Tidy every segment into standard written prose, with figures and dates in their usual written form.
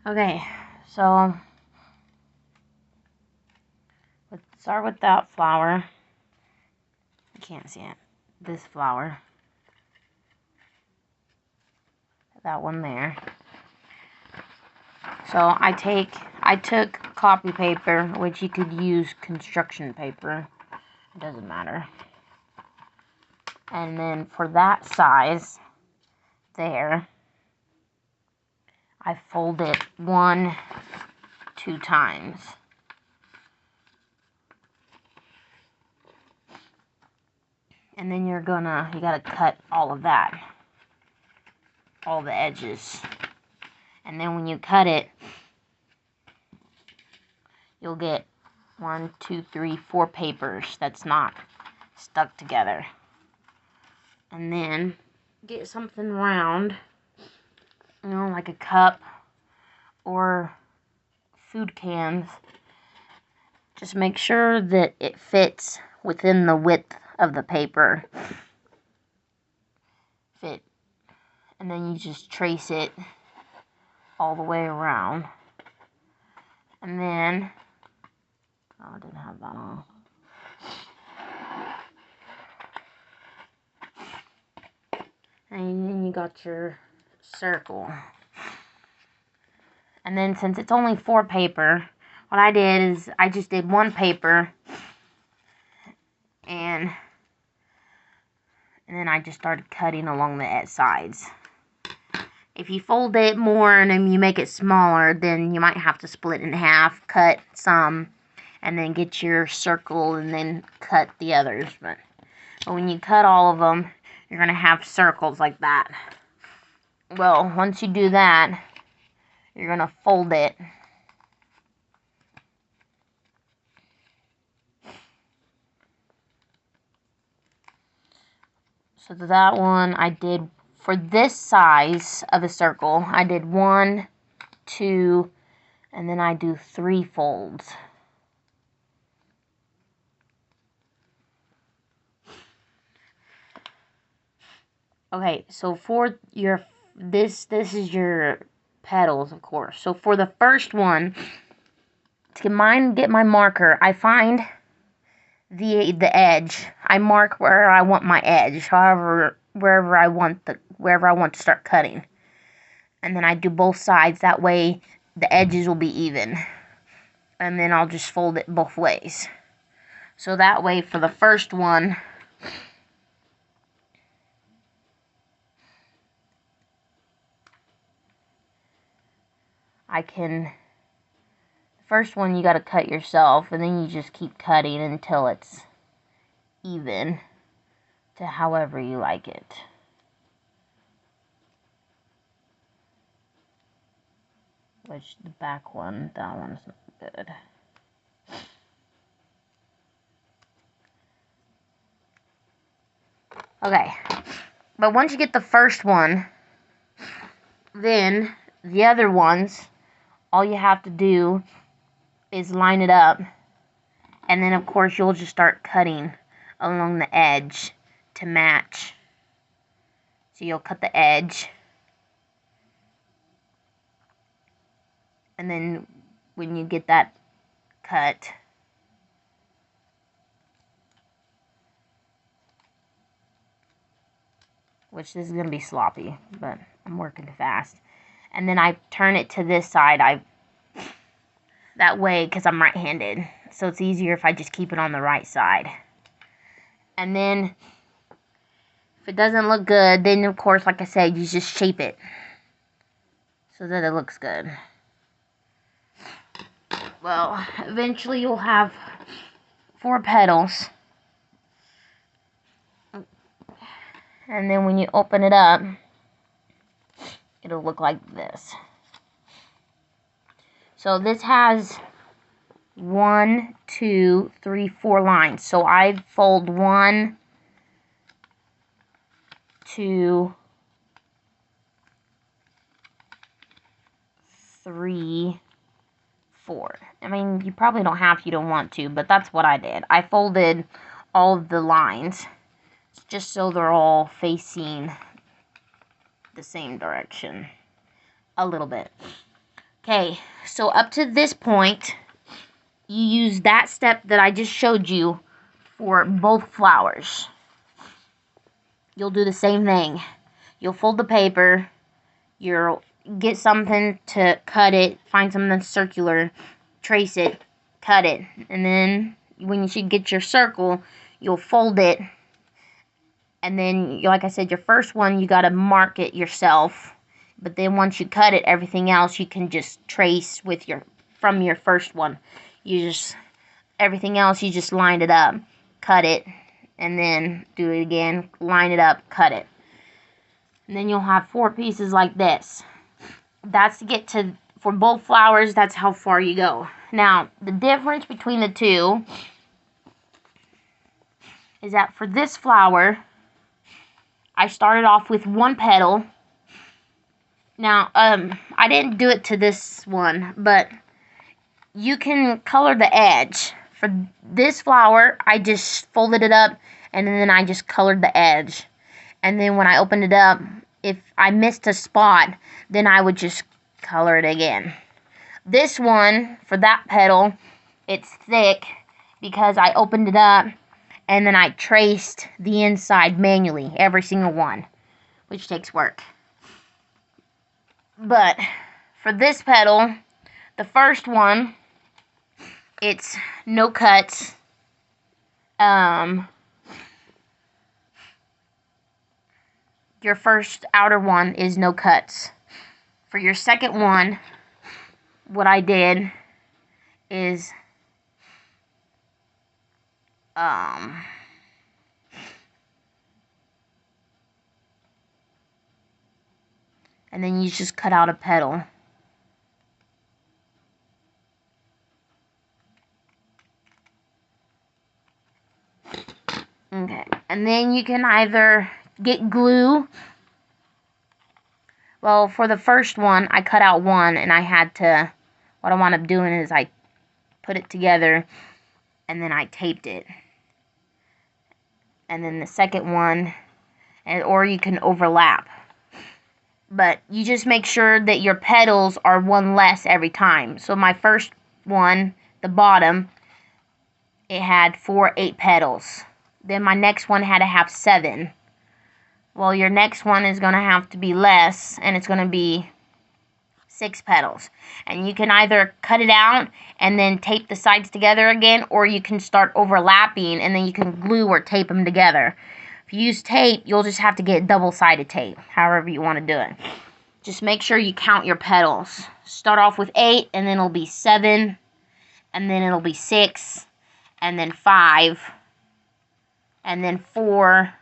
Okay, so let's start with that flower. You can't see it. This flower. That one there. So I took copy paper, which you could use construction paper. It doesn't matter. And then for that size there, I fold it 2 times. And then you gotta cut all of that. All the edges. And then when you cut it, you'll get 1, 2, 3, 4 papers that's not stuck together. And then get something round, like a cup or food cans. Just make sure that it fits within the width of the paper. And then you just trace it all the way around. And then, I didn't have that on. And then you got your circle. And then since it's only 4 paper, what I did is I just did 1 paper and then I just started cutting along the sides. If you fold it more and then you make it smaller, then you might have to split it in half, cut some, and then get your circle and then cut the others. But when you cut all of them, you're going to have circles like that. Well, once you do that, you're going to fold it. So that one I did, for this size of a circle, I did 1, 2, and then I do 3 folds. Okay, so for your, this is your petals, of course. So for the first one, to get my marker, I find the edge. I mark where I want my edge, wherever I want to start cutting. And then I do both sides, that way the edges will be even. And then I'll just fold it both ways. So that way for the first one, first one you gotta cut yourself, and then you just keep cutting until it's even to however you like it. Which the back one, that one's not good. Okay, but once you get the first one, then the other ones, all you have to do is line it up, and then of course you'll just start cutting along the edge to match. So you'll cut the edge, and then when you get that cut, which this is going to be sloppy, but I'm working fast, and then I turn it to this side, that way, because I'm right-handed, so it's easier if I just keep it on the right side. And then if it doesn't look good, then of course, like I said, you just shape it so that it looks good. Well, eventually you'll have 4 petals. And then when you open it up, it'll look like this. So this has 1, 2, 3, 4 lines. So I fold 1, 2, 3, 4. I mean, you probably don't have to, you don't want to, but that's what I did. I folded all of the lines just so they're all facing the same direction. A little bit. Okay, so up to this point, you use that step that I just showed you for both flowers. You'll do the same thing. You'll fold the paper, you'll get something to cut it, find something circular, trace it, cut it, and then when you should get your circle, you'll fold it, and then, like I said, your first one, you gotta mark it yourself, but then once you cut it, everything else you can just trace with from your first one. Everything else you just line it up, cut it, and then do it again, line it up, cut it. And then you'll have 4 pieces like this. That's to get to, for both flowers, that's how far you go. Now, the difference between the two is that for this flower, I started off with 1 petal. Now, I didn't do it to this one, but you can color the edge. For this flower, I just folded it up, and then I just colored the edge. And then when I opened it up, if I missed a spot, then I would just color it again. This one, for that petal, it's thick because I opened it up and then I traced the inside manually, every single one, which takes work. But for this petal, the first one, it's no cuts. Your first outer one is no cuts. For your second one, what I did is and then you just cut out a petal. Okay, and then you can either get glue. Well, for the first one, I cut out one, and I had to, what I wound up doing is I put it together, and then I taped it. And then the second one, or you can overlap. But you just make sure that your petals are one less every time. So my first one, the bottom, it had 4 8 petals. Then my next one had to have 7. Well, your next one is going to have to be less, and it's going to be 6 petals. And you can either cut it out and then tape the sides together again, or you can start overlapping and then you can glue or tape them together. If you use tape, you'll just have to get double-sided tape, however you want to do it. Just make sure you count your petals. Start off with 8, and then it'll be 7, and then it'll be 6, and then 5, and then 4,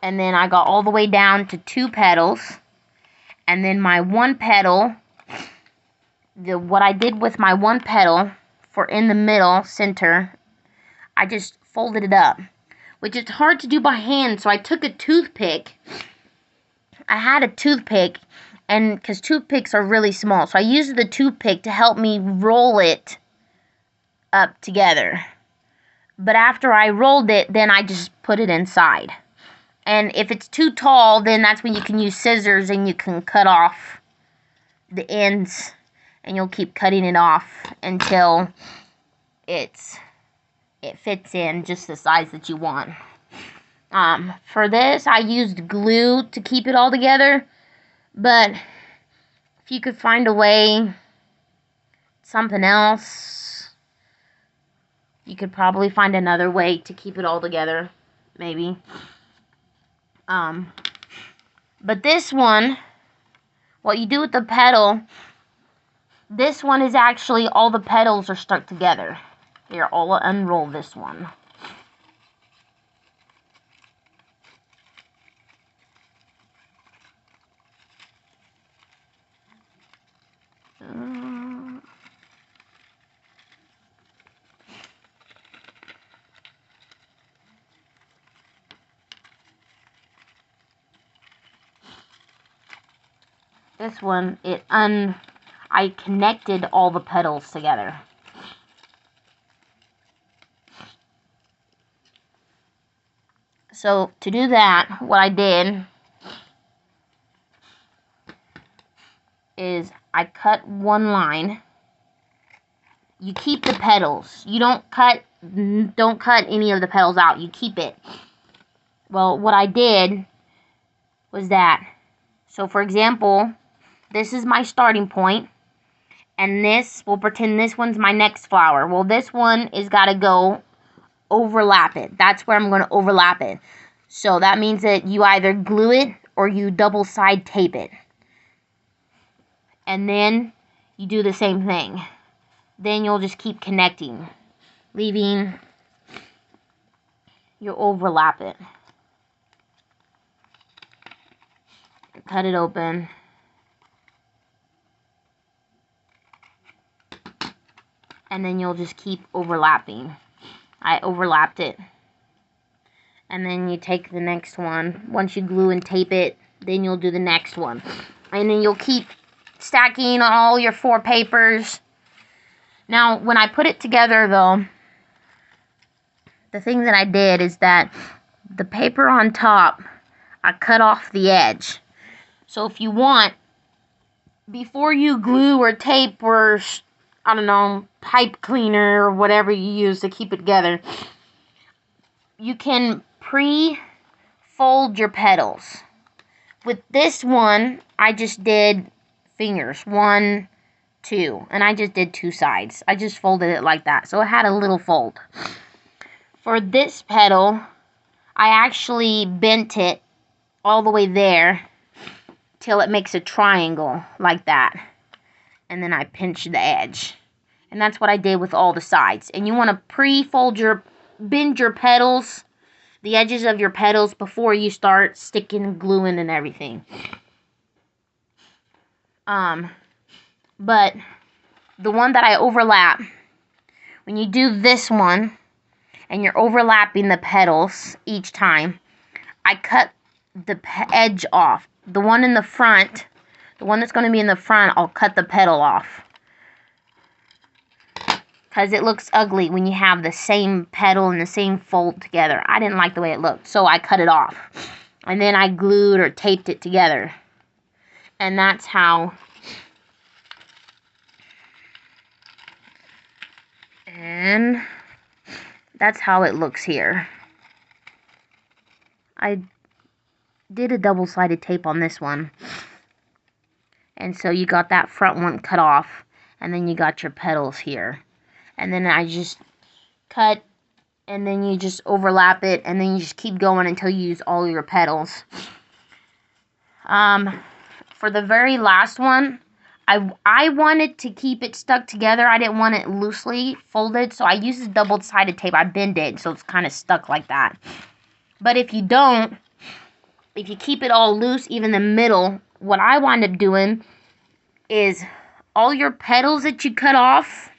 and then I got all the way down to 2 petals, and then my 1 petal, what I did with my 1 petal for in the middle, center, I just folded it up, which is hard to do by hand, so I took a toothpick. I had a toothpick, and because toothpicks are really small, so I used the toothpick to help me roll it up together. But after I rolled it, then I just put it inside. And if it's too tall, then that's when you can use scissors and you can cut off the ends, and you'll keep cutting it off until it fits in just the size that you want. For this, I used glue to keep it all together, but if you could find a way, something else, you could probably find another way to keep it all together, maybe. But this one, what you do with the petal, this one is actually all the petals are stuck together. Here, I'll unroll this one. This one, I connected all the petals together. So to do that, what I did is I cut one line. You keep the petals. You don't cut any of the petals out. You keep it. Well, what I did was that. So, for example, this is my starting point, and we'll pretend this one's my next flower. Well, this one is got to go overlap it. That's where I'm going to overlap it. So that means that you either glue it or you double side tape it. And then you do the same thing. Then you'll just keep connecting, leaving, you'll overlap it. Cut it open. And then you'll just keep overlapping. I overlapped it. And then you take the next one. Once you glue and tape it, then you'll do the next one. And then you'll keep stacking on all your 4 papers. Now, when I put it together, though, the thing that I did is that the paper on top, I cut off the edge. So if you want, before you glue or tape or, I don't know, pipe cleaner or whatever you use to keep it together, you can pre-fold your petals. With this one, I just did fingers, 1, 2, and I just did 2 sides. I just folded it like that, so it had a little fold. For this petal, I actually bent it all the way there till it makes a triangle like that, and then I pinch the edge. And that's what I did with all the sides. And you want to pre-fold bend your petals, the edges of your petals, before you start sticking, gluing, and everything. But the one that I overlap, when you do this one, and you're overlapping the petals each time, I cut the edge off. The one in the front, the one that's going to be in the front, I'll cut the petal off. Because it looks ugly when you have the same petal and the same fold together. I didn't like the way it looked, so I cut it off. And then I glued or taped it together. And that's how... And that's how it looks here. I did a double-sided tape on this one. And so you got that front one cut off. And then you got your petals here. And then I just cut, and then you just overlap it, and then you just keep going until you use all your petals. For the very last one, I wanted to keep it stuck together. I didn't want it loosely folded, so I used a double-sided tape. I bend it, so it's kind of stuck like that. But if you don't, if you keep it all loose, even the middle, what I wind up doing is all your petals that you cut off,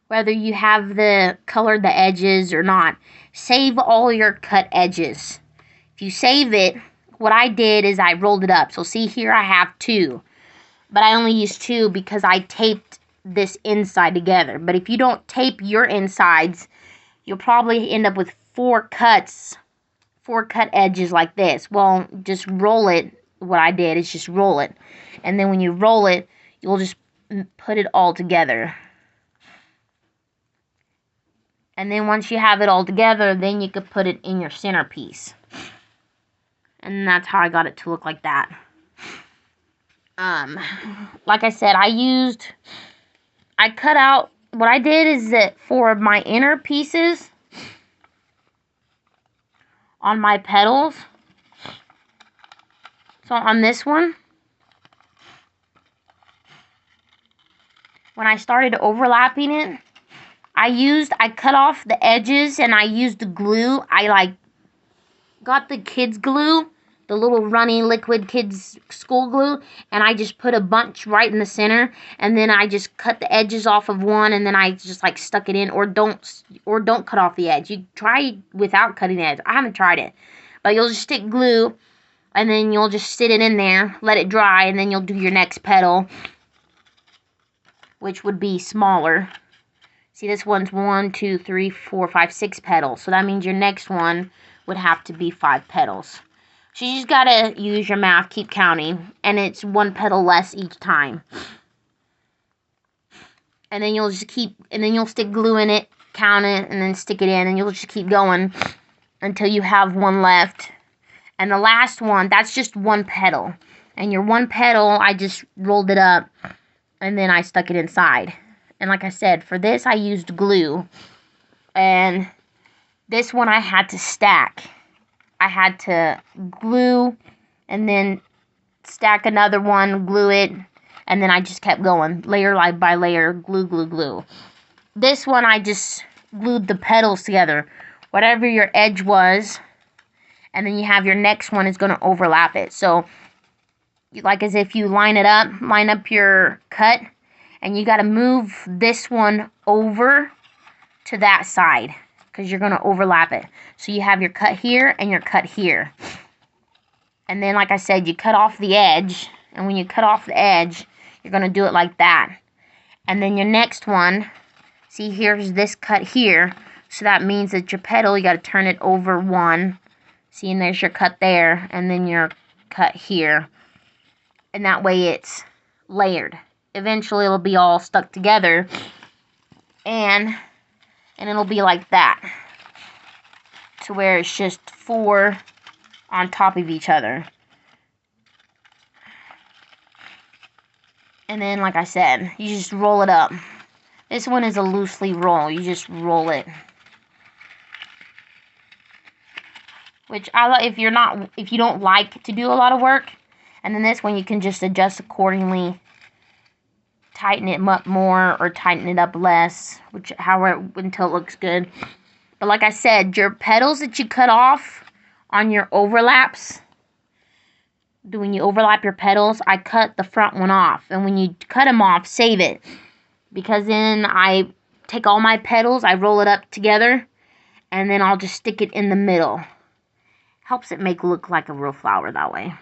whether you have colored the edges or not, save all your cut edges. If you save it, what I did is I rolled it up. So see here I have 2. But I only used 2 because I taped this inside together. But if you don't tape your insides, you'll probably end up with 4 cut edges like this. Well, just roll it. What I did is just roll it. And then when you roll it, you'll just put it all together. And then once you have it all together, then you could put it in your centerpiece. And that's how I got it to look like that. Like I said, I cut out, what I did is that for my inner pieces on my petals, so on this one, when I started overlapping it, I cut off the edges and I used the glue. I got the kids glue, the little runny liquid kids school glue, and I just put a bunch right in the center, and then I just cut the edges off of one, and then I just stuck it in, or don't cut off the edge. You try without cutting the edge. I haven't tried it, but you'll just stick glue, and then you'll just sit it in there, let it dry, and then you'll do your next petal, which would be smaller. See, this one's 1, 2, 3, 4, 5, 6 petals. So that means your next one would have to be 5 petals. So you just gotta use your math, keep counting, and it's one petal less each time. And then you'll stick glue in it, count it, and then stick it in, and you'll just keep going until you have one left. And the last one, that's just one petal. And your one petal, I just rolled it up, and then I stuck it inside. And like I said, for this I used glue. And this one I had to stack. I had to glue, and then stack another one, glue it, and then I just kept going, layer by layer, glue, glue, glue. This one, I just glued the petals together, whatever your edge was, and then you have your next one is going to overlap it. So, like as if you line up your cut, and you got to move this one over to that side, because you're going to overlap it. So you have your cut here and your cut here. And then, like I said, you cut off the edge, and when you cut off the edge, you're going to do it like that. And then your next one, see, here's this cut here. So that means that your petal, you got to turn it over one. See, and there's your cut there, and then your cut here. And that way it's layered. Eventually it'll be all stuck together. And it'll be like that. To where it's just 4 on top of each other. And then, like I said, you just roll it up. This one is a loosely roll. You just roll it. Which I like if you don't like to do a lot of work. And then this one you can just adjust accordingly. Tighten it up more or tighten it up less, until it looks good. But like I said, your petals that you cut off on your overlaps, when you overlap your petals, I cut the front one off. And when you cut them off, save it. Because then I take all my petals, I roll it up together, and then I'll just stick it in the middle. Helps it look like a real flower that way.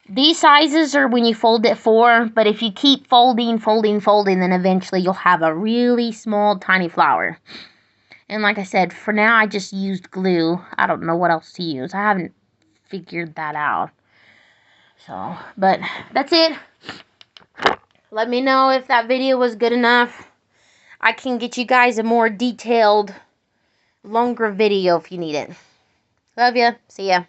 These sizes are when you fold it 4, but if you keep folding, then eventually you'll have a really small, tiny flower. And like I said, for now I just used glue. I don't know what else to use. I haven't figured that out. So, but that's it. Let me know if that video was good enough. I can get you guys a more detailed, longer video if you need it. Love ya. See ya.